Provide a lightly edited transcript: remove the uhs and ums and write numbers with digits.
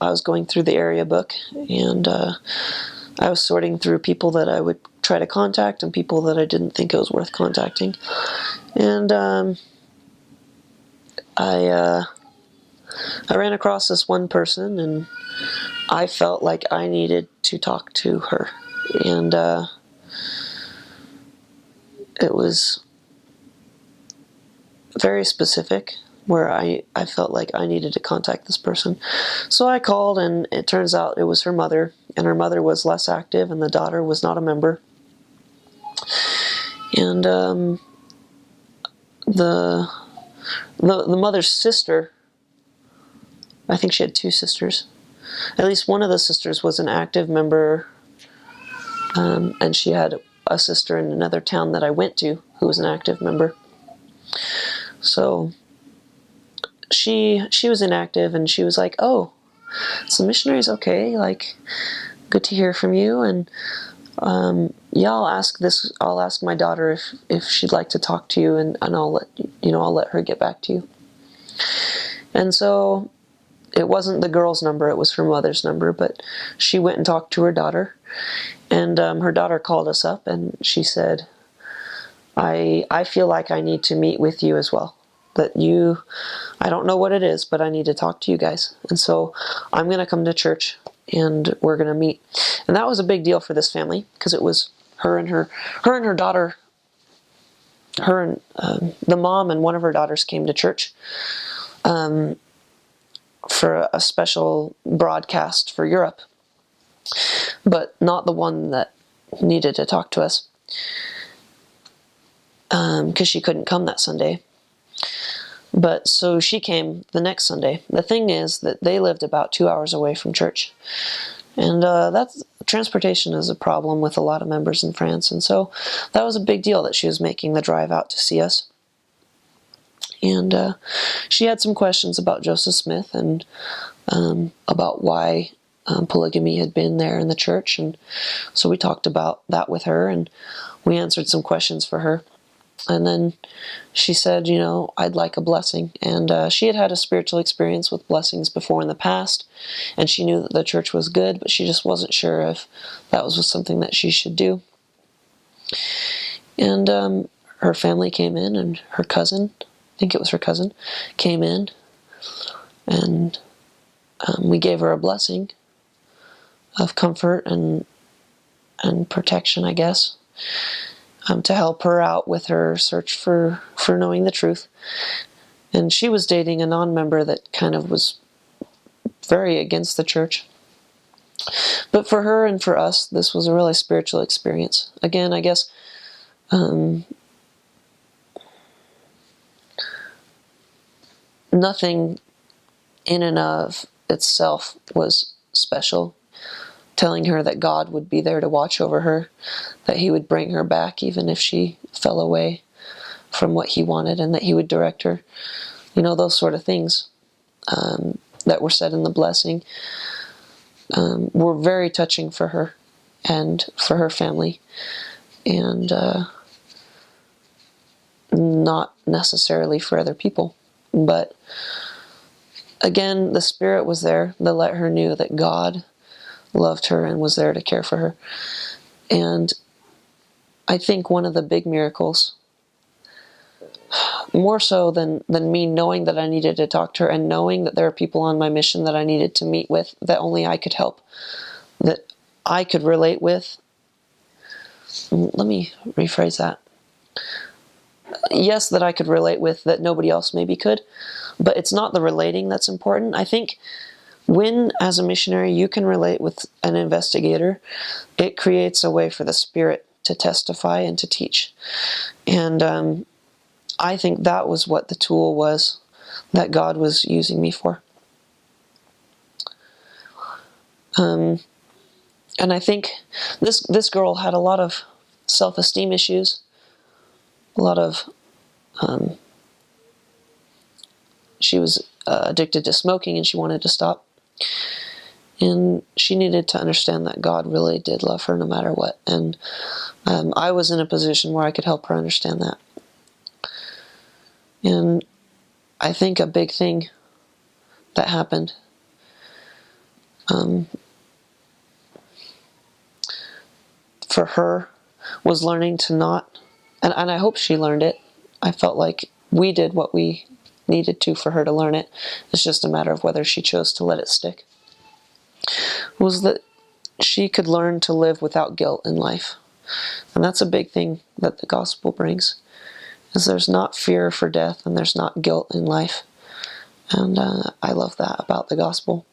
I was going through the area book, and I was sorting through people that I would try to contact and people that I didn't think it was worth contacting. And I ran across this one person, and I felt like I needed to talk to her. And it was very specific, where I felt like I needed to contact this person. So I called, and it turns out it was her mother, and her mother was less active, and the daughter was not a member. And the mother's sister, I think she had two sisters. At least one of the sisters was an active member, and she had a sister in another town that I went to who was an active member. So she was inactive, and she was like, "Oh, so missionaries, okay, like, good to hear from you, and yeah, I'll ask my daughter if she'd like to talk to you, and I'll let her get back to you." And so it wasn't the girl's number, it was her mother's number, but she went and talked to her daughter, and her daughter called us up, and she said, I feel like I need to meet with you as well. I don't know what it is, but I need to talk to you guys. And so I'm going to come to church, and we're going to meet. And that was a big deal for this family, because it was her and her daughter, her and the mom and one of her daughters came to church for a special broadcast for Europe, but not the one that needed to talk to us, because she couldn't come that Sunday. But so she came the next Sunday. The thing is that they lived about 2 hours away from church, and transportation is a problem with a lot of members in France, and so that was a big deal that she was making the drive out to see us. And she had some questions about Joseph Smith, and about why polygamy had been there in the church, and so we talked about that with her, and we answered some questions for her. And then she said, I'd like a blessing. And she had had a spiritual experience with blessings before in the past, and she knew that the church was good, but she just wasn't sure if that was something that she should do. And her family came in, and her cousin, I think it was her cousin, came in, and we gave her a blessing of comfort and protection, I guess, to help her out with her search for knowing the truth. And she was dating a non-member that kind of was very against the church. But for her and for us, this was a really spiritual experience. Again, I guess nothing in and of itself was special. Telling her that God would be there to watch over her, that He would bring her back even if she fell away from what He wanted, and that He would direct her. Those sort of things that were said in the blessing were very touching for her and for her family, and not necessarily for other people. But again, the Spirit was there that let her know that God loved her and was there to care for her. And I think one of the big miracles, more so than me knowing that I needed to talk to her, and knowing that there are people on my mission that I needed to meet with, that only I could help, that I could relate with. Let me rephrase that. Yes, that I could relate with, that nobody else maybe could, but it's not the relating that's important. I think when, as a missionary, you can relate with an investigator, it creates a way for the Spirit to testify and to teach. And I think that was what the tool was that God was using me for. And I think this girl had a lot of self-esteem issues, a lot of... she was addicted to smoking, and she wanted to stop. And she needed to understand that God really did love her no matter what. And I was in a position where I could help her understand that. And I think a big thing that happened for her was learning to not, and I hope she learned it. I felt like we did what we needed to for her to learn it. It's just a matter of whether she chose to let it stick. Was that she could learn to live without guilt in life. And that's a big thing that the gospel brings, is there's not fear for death and there's not guilt in life. And I love that about the gospel.